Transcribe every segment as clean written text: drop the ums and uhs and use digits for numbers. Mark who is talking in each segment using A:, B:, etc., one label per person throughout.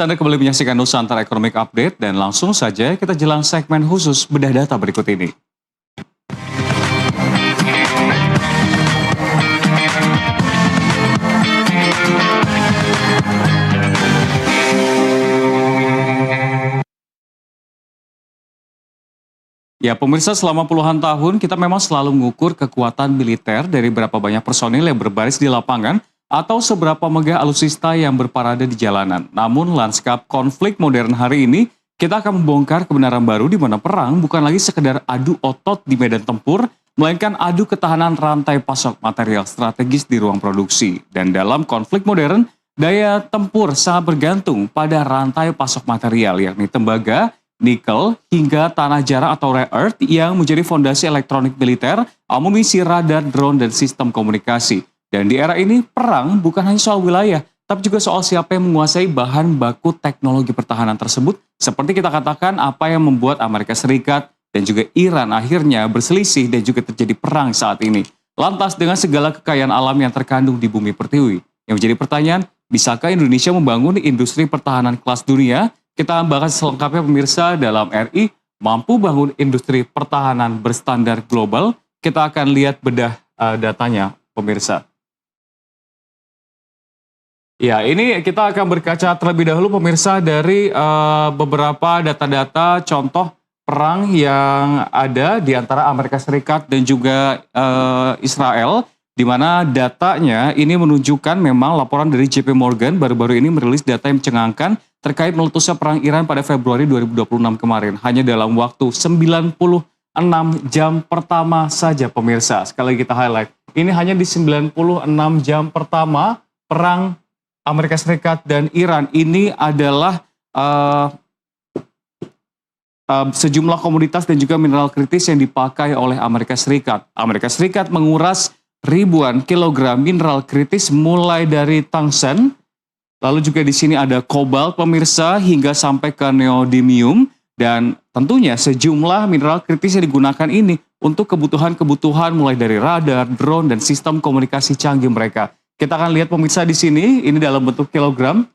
A: Anda kembali menyaksikan Nusantara Economic Update dan langsung saja kita jelang segmen khusus bedah data berikut ini. Ya, pemirsa, selama puluhan tahun kita memang selalu mengukur kekuatan militer dari berapa banyak personil yang berbaris di lapangan atau seberapa megah alutsista yang berparade di jalanan. Namun lanskap konflik modern hari ini, kita akan membongkar kebenaran baru di mana perang bukan lagi sekedar adu otot di medan tempur, melainkan adu ketahanan rantai pasok material strategis di ruang produksi. Dan dalam konflik modern, daya tempur sangat bergantung pada rantai pasok material, yakni tembaga, nikel, hingga tanah jarang atau rare earth yang menjadi fondasi elektronik militer, amunisi, radar, drone, dan sistem komunikasi. Dan di era ini, perang bukan hanya soal wilayah, tapi juga soal siapa yang menguasai bahan baku teknologi pertahanan tersebut, seperti kita katakan apa yang membuat Amerika Serikat dan juga Iran akhirnya berselisih dan juga terjadi perang saat ini. Lantas dengan segala kekayaan alam yang terkandung di bumi pertiwi, yang menjadi pertanyaan, bisakah Indonesia membangun industri pertahanan kelas dunia? Kita bahas selengkapnya pemirsa dalam RI mampu bangun industri pertahanan berstandar global. Kita akan lihat bedah datanya pemirsa. Ya, ini kita akan berkaca terlebih dahulu pemirsa dari beberapa data-data contoh perang yang ada di antara Amerika Serikat dan juga Israel, di mana datanya ini menunjukkan memang laporan dari JP Morgan baru-baru ini merilis data yang mencengangkan terkait meletusnya perang Iran pada Februari 2026 kemarin. Hanya dalam waktu 96 jam pertama saja pemirsa. Sekali lagi kita highlight, ini hanya di 96 jam pertama perang Amerika Serikat dan Iran. Ini adalah sejumlah komoditas dan juga mineral kritis yang dipakai oleh Amerika Serikat. Amerika Serikat menguras ribuan kilogram mineral kritis mulai dari tungsten, lalu juga di sini ada kobalt pemirsa hingga sampai ke neodymium, dan tentunya sejumlah mineral kritis yang digunakan ini untuk kebutuhan-kebutuhan mulai dari radar, drone, dan sistem komunikasi canggih mereka. Kita akan lihat pemirsa di sini, ini dalam bentuk kilogram.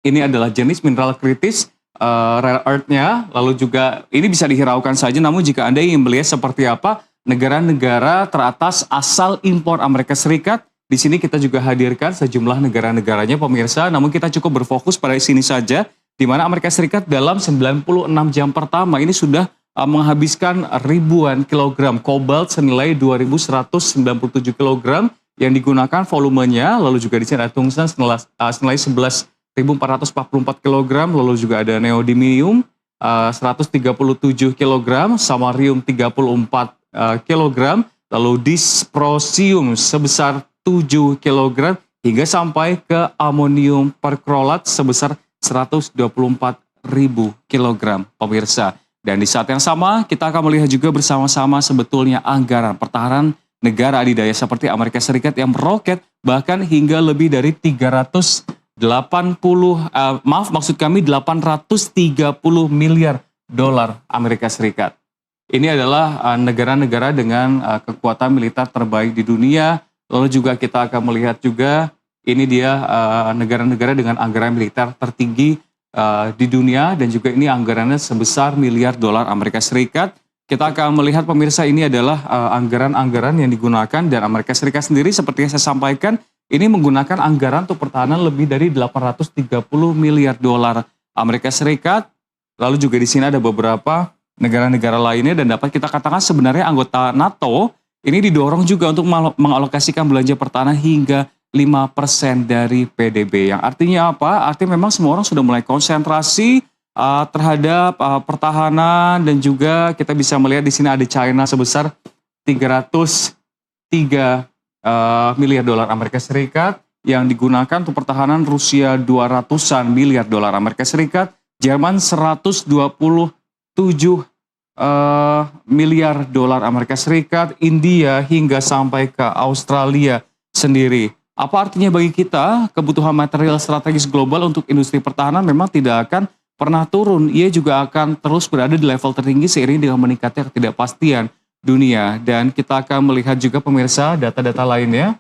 A: Ini adalah jenis mineral kritis, rare earth-nya, lalu juga ini bisa dihiraukan saja, namun jika Anda ingin melihat seperti apa negara-negara teratas asal impor Amerika Serikat, di sini kita juga hadirkan sejumlah negara-negaranya pemirsa, namun kita cukup berfokus pada sini saja, di mana Amerika Serikat dalam 96 jam pertama ini sudah menghabiskan ribuan kilogram kobalt senilai 2.197 kilogram yang digunakan volumenya, lalu juga di sini ada tungsten senilai 11.444 kilogram, lalu juga ada neodymium 137 kilogram, samarium 34 kilogram, lalu dysprosium sebesar 7 kg hingga sampai ke amonium perklorat sebesar 124.000 kg pemirsa. Dan di saat yang sama kita akan melihat juga bersama-sama sebetulnya anggaran pertahanan negara adidaya seperti Amerika Serikat yang meroket bahkan hingga lebih dari 830 miliar dolar Amerika Serikat. Ini adalah negara-negara dengan kekuatan militer terbaik di dunia. Lalu juga kita akan melihat juga ini dia negara-negara dengan anggaran militer tertinggi di dunia, dan juga ini anggarannya sebesar miliar dolar Amerika Serikat. Kita akan melihat pemirsa ini adalah anggaran-anggaran yang digunakan, dan Amerika Serikat sendiri seperti yang saya sampaikan ini menggunakan anggaran untuk pertahanan lebih dari 830 miliar dolar Amerika Serikat. Lalu juga di sini ada beberapa negara-negara lainnya, dan dapat kita katakan sebenarnya anggota NATO ini didorong juga untuk mengalokasikan belanja pertahanan hingga 5% dari PDB. Yang artinya apa? Artinya memang semua orang sudah mulai konsentrasi terhadap pertahanan, dan juga kita bisa melihat di sini ada China sebesar 303 miliar dolar Amerika Serikat yang digunakan untuk pertahanan, Rusia 200-an miliar dolar Amerika Serikat, Jerman 127 miliar dolar Amerika Serikat, India hingga sampai ke Australia sendiri. Apa artinya bagi kita? Kebutuhan material strategis global untuk industri pertahanan memang tidak akan pernah turun. Ia juga akan terus berada di level tertinggi seiring dengan meningkatnya ketidakpastian dunia. Dan kita akan melihat juga pemirsa data-data lainnya.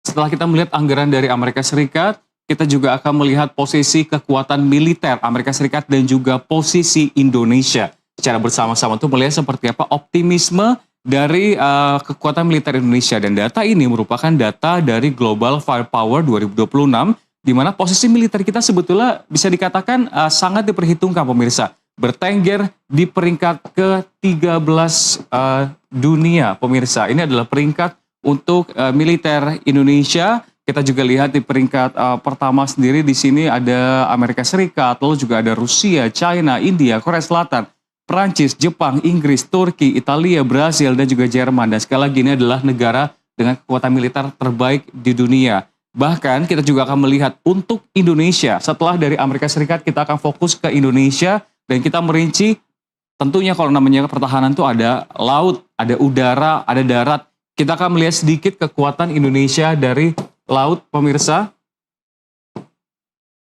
A: Setelah kita melihat anggaran dari Amerika Serikat, kita juga akan melihat posisi kekuatan militer Amerika Serikat dan juga posisi Indonesia secara bersama-sama untuk melihat seperti apa optimisme dari kekuatan militer Indonesia. Dan data ini merupakan data dari Global Firepower 2026, di mana posisi militer kita sebetulnya bisa dikatakan sangat diperhitungkan pemirsa. Bertengger di peringkat ke-13 dunia pemirsa. Ini adalah peringkat untuk militer Indonesia. Kita juga lihat di peringkat pertama sendiri di sini ada Amerika Serikat, lalu juga ada Rusia, China, India, Korea Selatan, Perancis, Jepang, Inggris, Turki, Italia, Brasil, dan juga Jerman. Dan sekali lagi ini adalah negara dengan kekuatan militer terbaik di dunia. Bahkan kita juga akan melihat untuk Indonesia, setelah dari Amerika Serikat kita akan fokus ke Indonesia dan kita merinci tentunya kalau namanya pertahanan itu ada laut, ada udara, ada darat. Kita akan melihat sedikit kekuatan Indonesia dari laut pemirsa,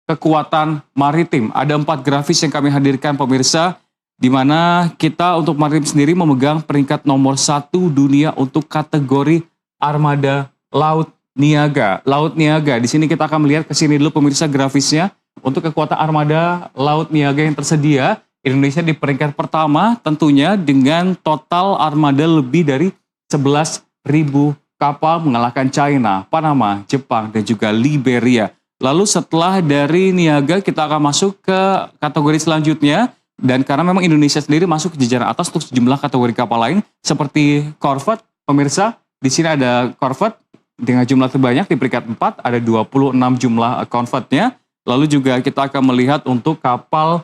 A: kekuatan maritim. Ada 4 grafis yang kami hadirkan pemirsa, di mana kita untuk maritim sendiri memegang peringkat nomor 1 dunia untuk kategori armada laut niaga. Laut niaga, di sini kita akan melihat ke sini dulu pemirsa grafisnya. Untuk kekuatan armada laut niaga yang tersedia, Indonesia di peringkat pertama tentunya dengan total armada lebih dari 11.000 kapal mengalahkan China, Panama, Jepang, dan juga Liberia. Lalu setelah dari niaga kita akan masuk ke kategori selanjutnya. Dan karena memang Indonesia sendiri masuk ke jajaran atas untuk sejumlah kategori kapal lain seperti corvette, pemirsa. Di sini ada corvette dengan jumlah terbanyak di peringkat 4, ada 26 jumlah corvette-nya. Lalu juga kita akan melihat untuk kapal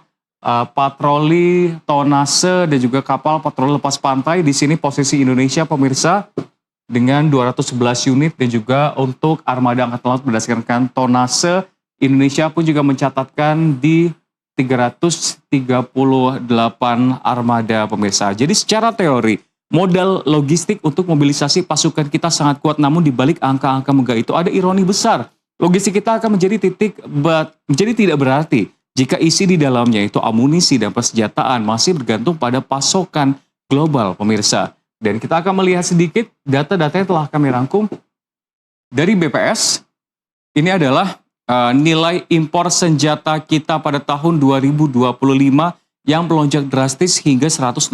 A: patroli tonase dan juga kapal patroli lepas pantai. Di sini posisi Indonesia pemirsa dengan 211 unit, dan juga untuk armada angkatan laut berdasarkan tonase Indonesia pun juga mencatatkan di 338 armada pemirsa. Jadi secara teori modal logistik untuk mobilisasi pasukan kita sangat kuat, namun di balik angka-angka megah itu ada ironi besar. Logistik kita akan menjadi tidak berarti jika isi di dalamnya itu amunisi dan persenjataan masih bergantung pada pasokan global pemirsa. Dan kita akan melihat sedikit data-data yang telah kami rangkum dari BPS. Ini adalah nilai impor senjata kita pada tahun 2025 yang melonjak drastis hingga 160%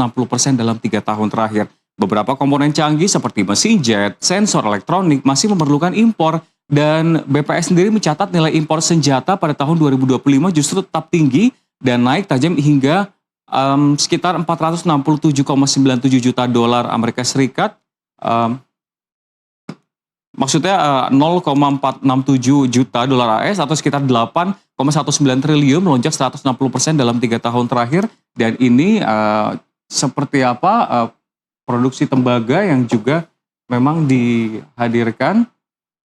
A: dalam 3 tahun terakhir. Beberapa komponen canggih seperti mesin jet, sensor elektronik masih memerlukan impor, dan BPS sendiri mencatat nilai impor senjata pada tahun 2025 justru tetap tinggi dan naik tajam hingga sekitar 467,97 juta dolar Amerika Serikat. Maksudnya 0,467 juta dolar AS atau sekitar 8,19 triliun, melonjak 160% dalam 3 tahun terakhir. Dan ini seperti apa produksi tembaga yang juga memang dihadirkan.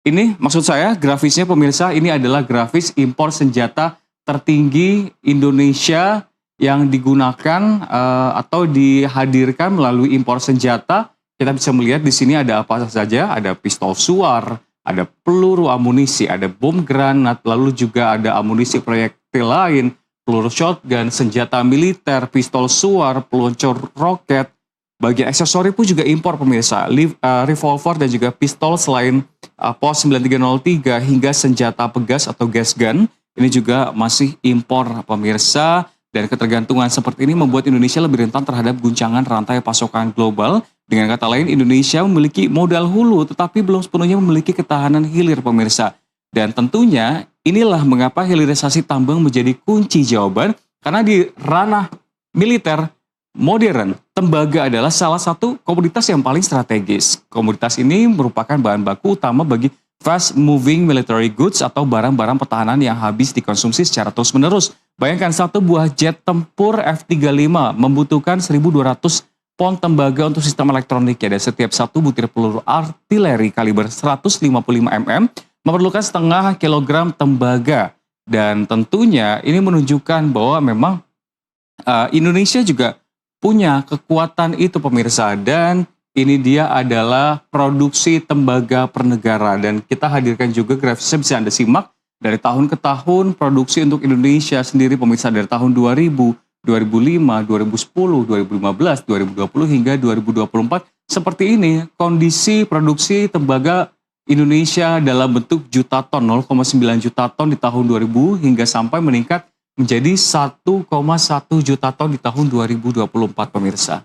A: Ini maksud saya grafisnya pemirsa, ini adalah grafis impor senjata tertinggi Indonesia yang digunakan atau dihadirkan melalui impor senjata. Kita bisa melihat di sini ada apa saja, ada pistol suar, ada peluru amunisi, ada bom granat, lalu juga ada amunisi proyektil lain, peluru shotgun, senjata militer, pistol suar, peluncur roket. Bagian aksesori pun juga impor pemirsa, revolver dan juga pistol selain POS 9303 hingga senjata pegas atau gas gun. Ini juga masih impor pemirsa, dan ketergantungan seperti ini membuat Indonesia lebih rentan terhadap guncangan rantai pasokan global. Dengan kata lain, Indonesia memiliki modal hulu tetapi belum sepenuhnya memiliki ketahanan hilir pemirsa. Dan tentunya inilah mengapa hilirisasi tambang menjadi kunci jawaban, karena di ranah militer modern, tembaga adalah salah satu komoditas yang paling strategis. Komoditas ini merupakan bahan baku utama bagi fast moving military goods atau barang-barang pertahanan yang habis dikonsumsi secara terus-menerus. Bayangkan satu buah jet tempur F-35 membutuhkan 1.200 pon tembaga untuk sistem elektroniknya, dan setiap satu butir peluru artileri kaliber 155 mm memerlukan setengah kilogram tembaga. Dan tentunya ini menunjukkan bahwa memang Indonesia juga punya kekuatan itu pemirsa, dan ini dia adalah produksi tembaga per negara. Dan kita hadirkan juga grafisnya, bisa Anda simak dari tahun ke tahun produksi untuk Indonesia sendiri pemirsa, dari tahun 2000, 2005, 2010, 2015, 2020 hingga 2024. Seperti ini kondisi produksi tembaga Indonesia dalam bentuk juta ton, 0,9 juta ton di tahun 2000 hingga sampai meningkat menjadi 1,1 juta ton di tahun 2024 pemirsa.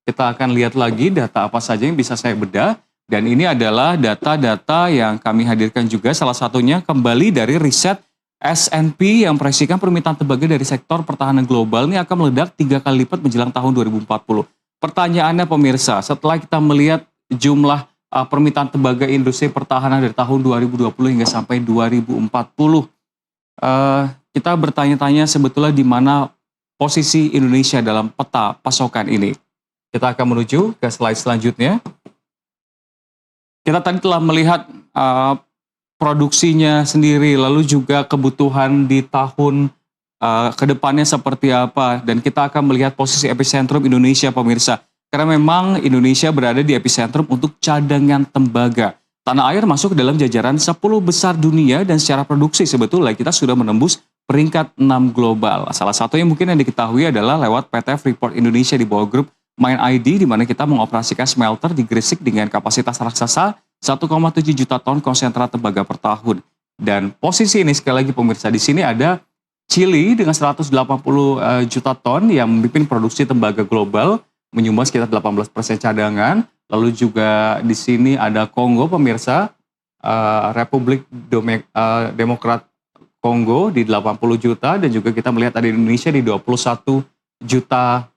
A: Kita akan lihat lagi data apa saja yang bisa saya bedah. Dan ini adalah data-data yang kami hadirkan juga, salah satunya kembali dari riset S&P yang memproyeksikan permintaan tembaga dari sektor pertahanan global ini akan meledak 3 kali lipat menjelang tahun 2040. Pertanyaannya pemirsa, setelah kita melihat jumlah permintaan tembaga industri pertahanan dari tahun 2020 hingga sampai 2040, kita bertanya-tanya sebetulnya di mana posisi Indonesia dalam peta pasokan ini. Kita akan menuju ke slide selanjutnya. Kita tadi telah melihat produksinya sendiri, lalu juga kebutuhan di tahun ke depannya seperti apa. Dan kita akan melihat posisi epicentrum Indonesia, pemirsa. Karena memang Indonesia berada di epicentrum untuk cadangan tembaga. Tanah air masuk ke dalam jajaran 10 besar dunia dan secara produksi sebetulnya kita sudah menembus peringkat 6 global. Salah satu yang mungkin yang diketahui adalah lewat PT Freeport Indonesia di bawah grup MindID, di mana kita mengoperasikan smelter di Gresik dengan kapasitas raksasa 1,7 juta ton konsentrat tembaga per tahun. Dan posisi ini sekali lagi pemirsa, di sini ada Chili dengan 180 juta ton yang memimpin produksi tembaga global, menyumbang sekitar 18% cadangan. Lalu juga di sini ada Kongo pemirsa, Republik Demokrat Kongo di 80 juta, dan juga kita melihat ada Indonesia di 21 juta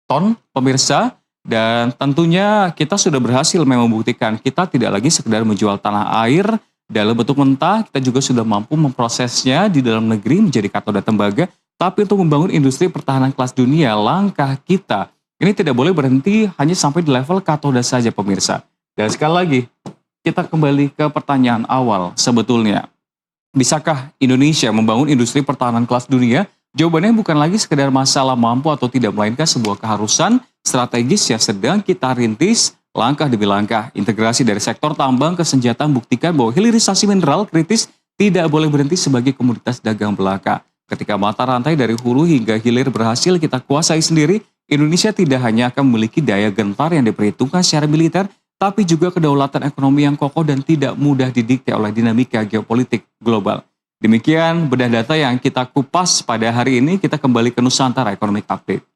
A: ton pemirsa. Dan tentunya kita sudah berhasil memang membuktikan kita tidak lagi sekedar menjual tanah air dalam bentuk mentah, kita juga sudah mampu memprosesnya di dalam negeri menjadi katoda tembaga. Tapi untuk membangun industri pertahanan kelas dunia, langkah kita ini tidak boleh berhenti hanya sampai di level katoda saja pemirsa. Dan sekali lagi, kita kembali ke pertanyaan awal sebetulnya. Bisakah Indonesia membangun industri pertahanan kelas dunia? Jawabannya bukan lagi sekedar masalah mampu atau tidak, melainkan sebuah keharusan strategis yang sedang kita rintis langkah demi langkah. Integrasi dari sektor tambang ke senjata buktikan bahwa hilirisasi mineral kritis tidak boleh berhenti sebagai komoditas dagang belaka. Ketika mata rantai dari hulu hingga hilir berhasil kita kuasai sendiri, Indonesia tidak hanya akan memiliki daya gentar yang diperhitungkan secara militer, tapi juga kedaulatan ekonomi yang kokoh dan tidak mudah didikte oleh dinamika geopolitik global. Demikian bedah data yang kita kupas pada hari ini. Kita kembali ke Nusantara Economic Update.